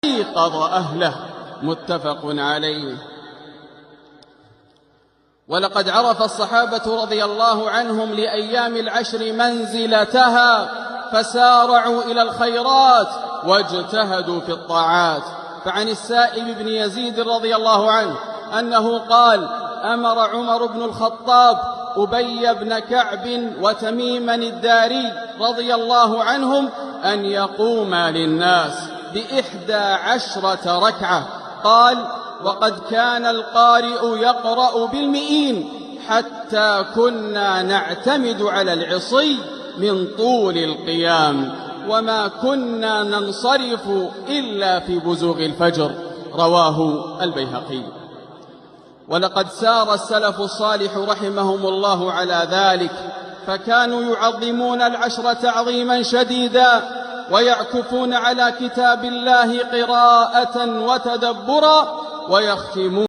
أيقظ أهله. متفق عليه. ولقد عرف الصحابة رضي الله عنهم لأيام العشر منزلتها، فسارعوا إلى الخيرات واجتهدوا في الطاعات. فعن السائب بن يزيد رضي الله عنه أنه قال: أمر عمر بن الخطاب أبي بن كعب وتميما الداري رضي الله عنهم أن يقوما للناس ب11 ركعة. قال: وقد كان القارئ يقرأ بالمئين حتى كنا نعتمد على العصي من طول القيام، وما كنا ننصرف إلا في بزوغ الفجر. رواه البيهقي. ولقد سار السلف الصالح رحمهم الله على ذلك، فكانوا يعظمون العشر تعظيما شديدا، ويعكفون على كتاب الله قراءة وتدبرا، ويختمون